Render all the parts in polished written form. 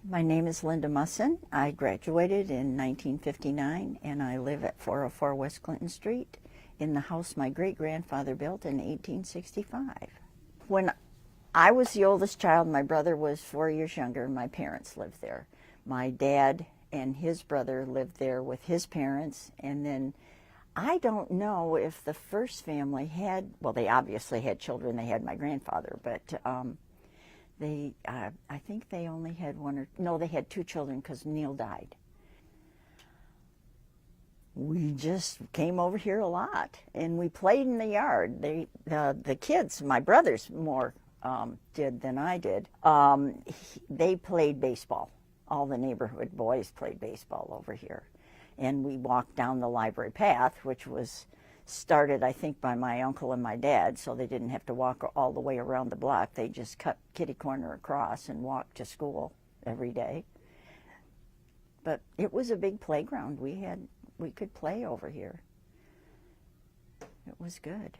My name is Linda Musson. I graduated in 1959 and I live at 404 West Clinton Street in the house my great-grandfather built in 1865. When I was the oldest child, my brother was 4 years younger, and my parents lived there. My dad and his brother lived there with his parents, and then I don't know if the first family had, well, they obviously had children. They had my grandfather, but I think they only had they had 2 children because Neil died. We just came over here a lot, and we played in the yard. The kids, my brothers more did than I did. They played baseball. All the neighborhood boys played baseball over here. And we walked down the library path, which was started, I think, by my uncle and my dad, so they didn't have to walk all the way around the block. They just cut kitty corner across and walked to school every day. But it was a big playground. We could play over here. It was good.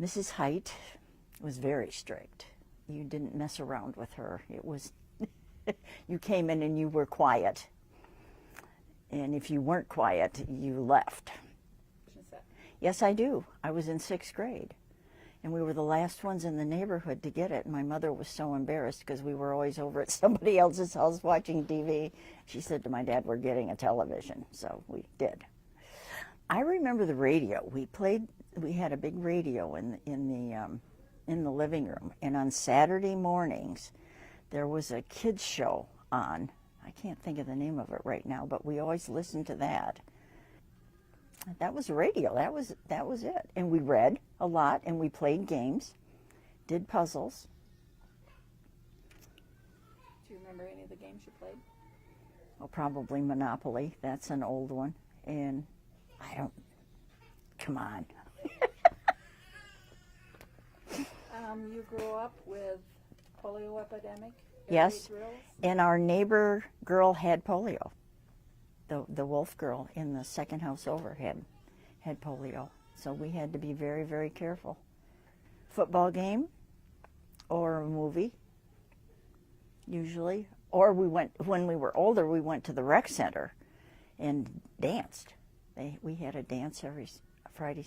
Mrs. Hight was very strict. You didn't mess around with her. It was, you came in and you were quiet. And if you weren't quiet, you left. Yes, I do. I was in 6th grade. And we were the last ones in the neighborhood to get it. And my mother was so embarrassed because we were always over at somebody else's house watching TV. She said to my dad, "We're getting a television." So we did. I remember the radio. We had a big radio in the living room. And on Saturday mornings, there was a kids show on. I can't think of the name of it right now, but we always listened to that. That was radio. That was it. And we read a lot, and we played games, did puzzles. Do you remember any of the games you played? Oh, probably Monopoly. That's an old one. And come on. You grew up with polio epidemic? Yes, and our neighbor girl had polio. The wolf girl in the second house over had polio. So we had to be very, very careful. Football game or a movie, usually. Or when we were older, we went to the rec center and danced. We had a dance every Friday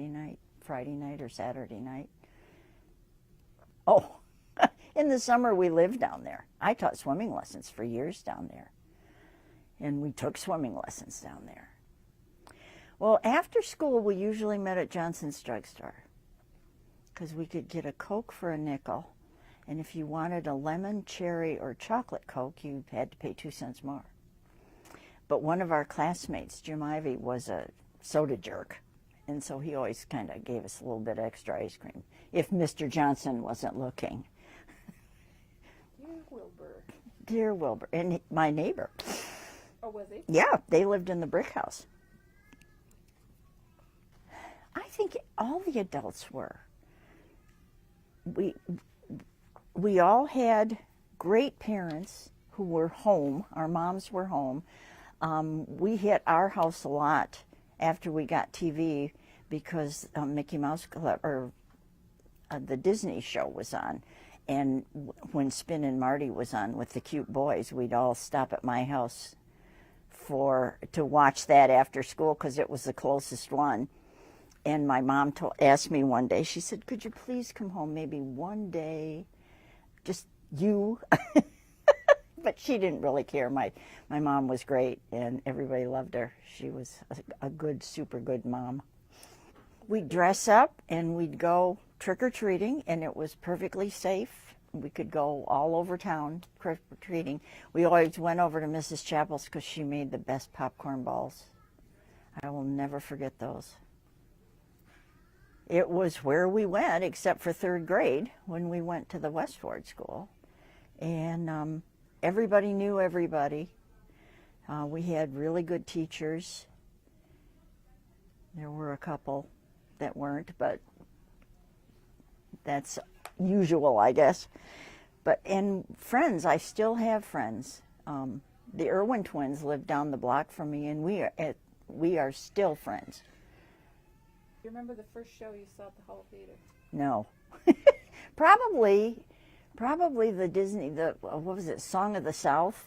night or Saturday night. Oh, in the summer we lived down there. I taught swimming lessons for years down there. And we took swimming lessons down there. Well, after school, we usually met at Johnson's Drugstore because we could get a Coke for a nickel, and if you wanted a lemon, cherry, or chocolate Coke, you had to pay 2 cents more. But one of our classmates, Jim Ivey, was a soda jerk, and so he always kind of gave us a little bit extra ice cream if Mr. Johnson wasn't looking. Dear Wilbur, and my neighbor. Oh, was he? Yeah, they lived in the brick house. I think all the adults were. We all had great parents who were home. Our moms were home. We hit our house a lot after we got TV because Mickey Mouse Club or the Disney show was on. And when Spin and Marty was on with the cute boys, we'd all stop at my house to watch that after school because it was the closest one. And my mom asked me one day, she said, "Could you please come home maybe one day, just you?" But she didn't really care. My mom was great, and everybody loved her. She was a good, super good mom. We'd dress up, and we'd go trick-or-treating, and it was perfectly safe. We could go all over town trick-or-treating. We always went over to Mrs. Chappel's because she made the best popcorn balls. I will never forget those. It was where we went, except for 3rd grade, when we went to the Westward School. And everybody knew everybody. We had really good teachers. There were a couple that weren't, but that's usual, I guess. And friends, I still have friends. The Ervin twins live down the block from me, and we are still friends. Do you remember the first show you saw at the Hall Theater? No. Probably Probably the Disney, what was it, Song of the South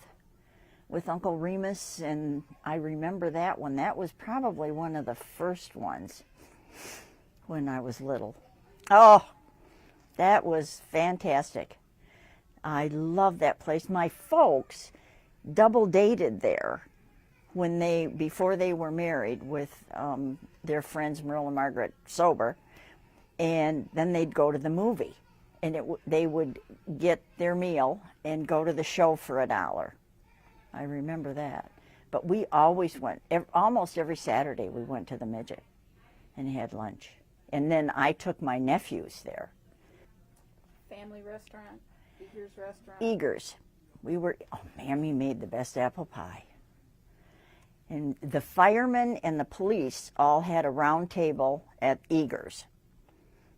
with Uncle Remus, and I remember that one. That was probably one of the first ones when I was little. Oh, that was fantastic. I love that place. My folks double dated there before they were married with their friends Merle and Margaret sober, and then they'd go to the movie, and they would get their meal and go to the show for $1. I remember that. But we always went, almost every Saturday we went to the Midget and had lunch. And then I took my nephews there. Family restaurant, Eager's restaurant. Eager's. Mammy made the best apple pie. And the firemen and the police all had a round table at Eager's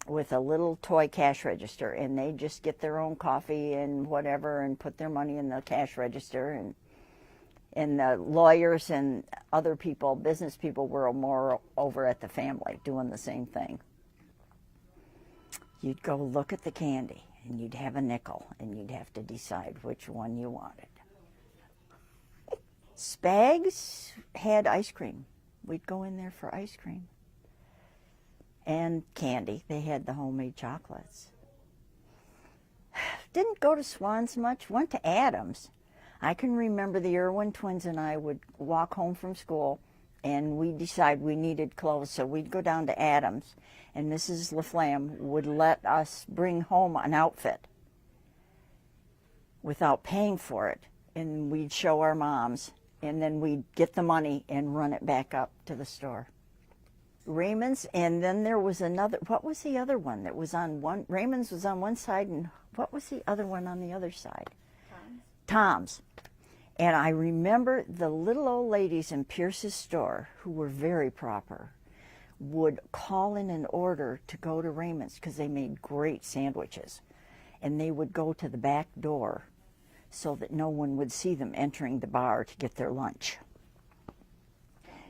with a little toy cash register, and they just get their own coffee and whatever and put their money in the cash register, and the lawyers and other people, business people, were more over at the family doing the same thing. You'd go look at the candy, and you'd have a nickel, and you'd have to decide which one you wanted. Spags had ice cream. We'd go in there for ice cream. And candy. They had the homemade chocolates. Didn't go to Swan's much. Went to Adams. I can remember the Ervin twins and I would walk home from school, and we'd decide we needed clothes, so we'd go down to Adams, and Mrs. LaFlamme would let us bring home an outfit without paying for it, and we'd show our moms, and then we'd get the money and run it back up to the store. Raymond's, and then there was another, what was the other one that was on one? Raymond's was on one side, and what was the other one on the other side? Tom's. And I remember the little old ladies in Pearces Store, who were very proper, would call in an order to go to Raymond's because they made great sandwiches. And they would go to the back door so that no one would see them entering the bar to get their lunch.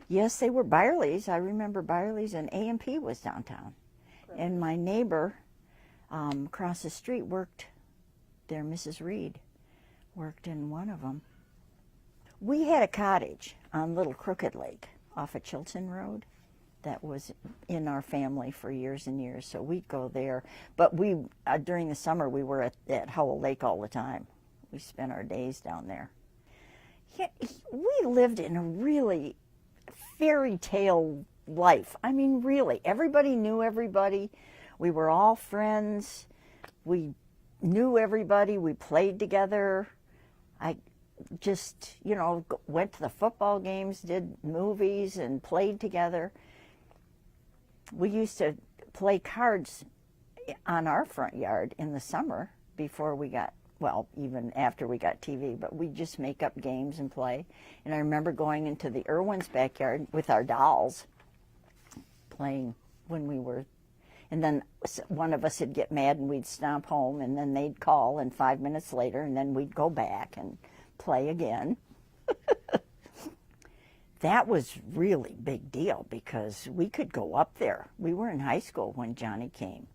Yes, they were Byerly's. I remember Byerly's, and A&P was downtown. Correct. And my neighbor across the street worked there, Mrs. Reed, worked in one of them. We had a cottage on Little Crooked Lake off of Chilton Road that was in our family for years and years, so we'd go there. But we, during the summer, we were at Howell Lake all the time. We spent our days down there. Yeah, we lived in a really fairy tale life. I mean, really, everybody knew everybody. We were all friends. We knew everybody. We played together. I just, went to the football games, did movies, and played together. We used to play cards on our front yard in the summer before we got, even after we got TV, but we'd just make up games and play. And I remember going into the Irwin's backyard with our dolls, playing when we were, and then one of us would get mad and we'd stomp home, and then they'd call, and 5 minutes later, and then we'd go back and play again. That was really big deal because we could go up there. We were in high school when Johnny came,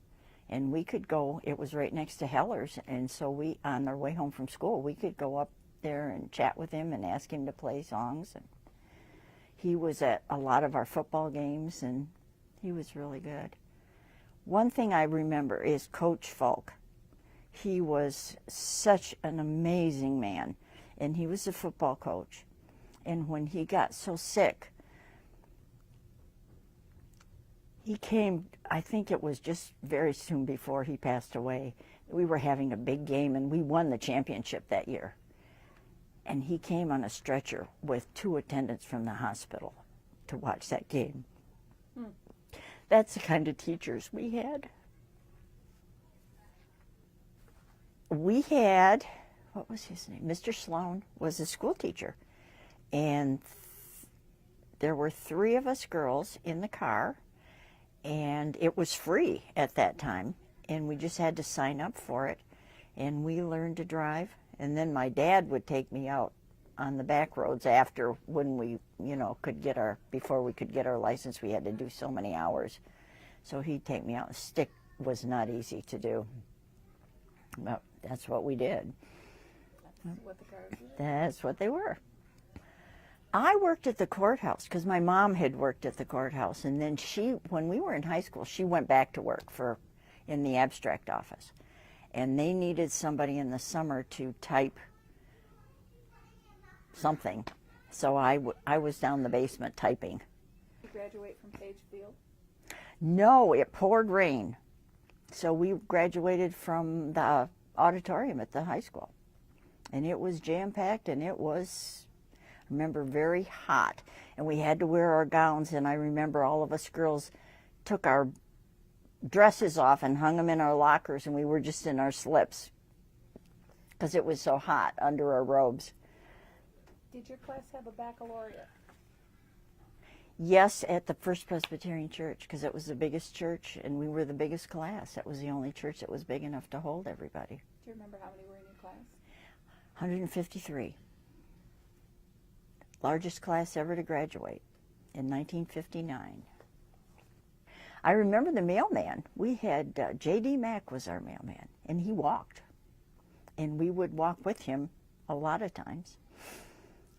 and we could go, it was right next to Heller's, and so we, on our way home from school, we could go up there and chat with him and ask him to play songs. And he was at a lot of our football games, and he was really good. One thing I remember is Coach Faulk. He was such an amazing man, and he was a football coach. And when he got so sick, he came, I think it was just very soon before he passed away. We were having a big game, and we won the championship that year. And he came on a stretcher with 2 attendants from the hospital to watch that game. That's the kind of teachers we had. We had, what was his name? Mr. Sloan was a school teacher. And there were 3 of us girls in the car, and it was free at that time, and we just had to sign up for it, and we learned to drive. And then my dad would take me out on the back roads after, when we, could get before we could get our license, we had to do so many hours. So he'd take me out. Stick was not easy to do. But That's what we did. That's what the cars were. That's what they were. I worked at the courthouse because my mom had worked at the courthouse, and then when we were in high school, she went back to work in the abstract office, and they needed somebody in the summer to type something, so I was down the basement typing. Did you graduate from Page Field? No, it poured rain, so we graduated from the auditorium at the high school, and it was jam-packed, and it was, I remember, very hot, and we had to wear our gowns, and I remember all of us girls took our dresses off and hung them in our lockers, and we were just in our slips because it was so hot under our robes. Did your class have a baccalaureate? Yes, at the First Presbyterian Church, because it was the biggest church, and we were the biggest class. That was the only church that was big enough to hold everybody. Do you remember how many were in your class? 153. Largest class ever to graduate in 1959. I remember the mailman. We had D Mack was our mailman, and he walked. And we would walk with him a lot of times.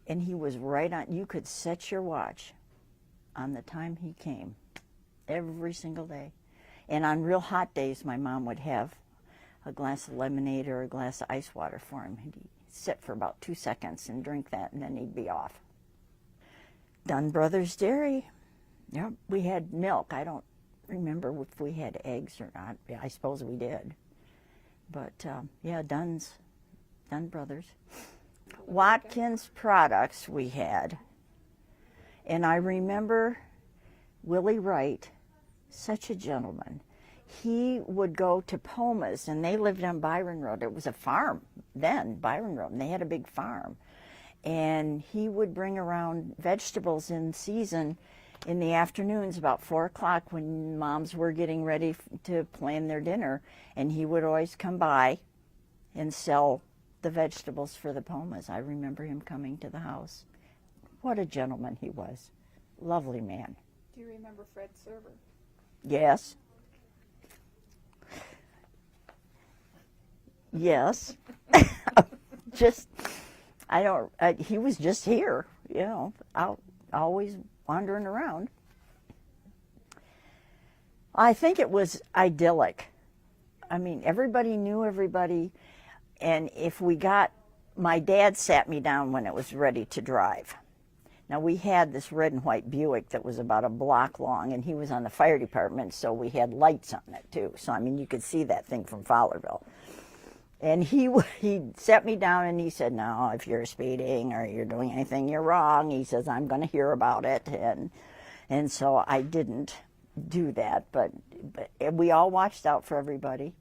And he was right on. You could set your watch on the time he came every single day. And on real hot days, my mom would have a glass of lemonade or a glass of ice water for him. He'd sit for about 2 seconds and drink that, and then he'd be off. Dunn Brothers Dairy. Yep, we had milk. I don't remember if we had eggs or not. Yeah, I suppose we did. But yeah, Dunn Brothers. Watkins Products we had. And I remember Willie Wright, such a gentleman. He would go to Poma's, and they lived on Byron Road. It was a farm then, Byron Road, and they had a big farm. And he would bring around vegetables in season in the afternoons, about 4 o'clock, when moms were getting ready to plan their dinner. And he would always come by and sell the vegetables for the Pomas. I remember him coming to the house. What a gentleman he was. Lovely man. Do you remember Fred Server? Yes. Yes. He was just here, out, always wandering around. I think it was idyllic. I mean, everybody knew everybody, and my dad sat me down when it was ready to drive. Now, we had this red and white Buick that was about a block long, and he was on the fire department, so we had lights on it, too. So, I mean, you could see that thing from Fowlerville. And he sat me down, and he said, no, if you're speeding or you're doing anything you're wrong, he says, I'm going to hear about it. And so I didn't do that, but we all watched out for everybody.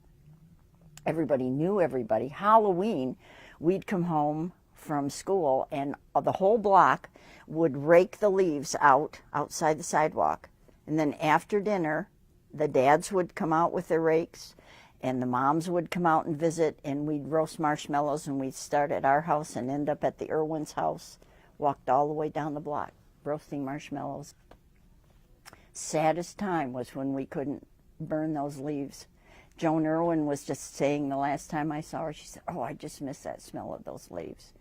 Everybody knew everybody. Halloween, we'd come home from school, and the whole block would rake the leaves outside the sidewalk. And then after dinner, the dads would come out with their rakes, and the moms would come out and visit, and we'd roast marshmallows, and we'd start at our house and end up at the Irwin's house, walked all the way down the block, roasting marshmallows. Saddest time was when we couldn't burn those leaves. Joan Irwin was just saying the last time I saw her, she said, oh, I just miss that smell of those leaves.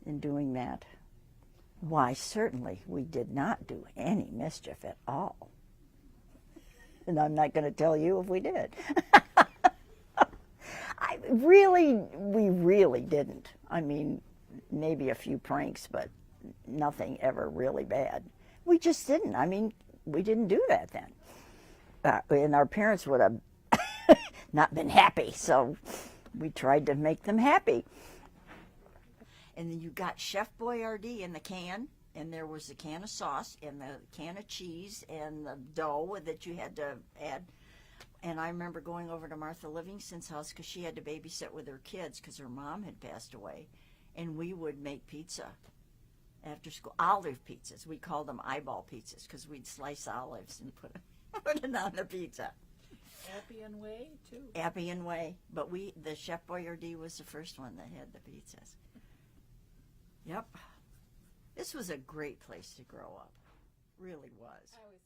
In doing that. Why, certainly, we did not do any mischief at all. And I'm not going to tell you if we did. We really didn't. I mean, maybe a few pranks, but nothing ever really bad. We just didn't. I mean, we didn't do that then. And our parents would have not been happy, so we tried to make them happy. And then you got Chef Boyardee in the can, and there was the can of sauce and the can of cheese and the dough that you had to add. And I remember going over to Martha Livingston's house because she had to babysit with her kids because her mom had passed away. And we would make pizza after school, olive pizzas. We called them eyeball pizzas because we'd slice olives and put it on the pizza. Appian Way, too. Appian Way. But the Chef Boyardee was the first one that had the pizzas. Yep. This was a great place to grow up. Really was. I always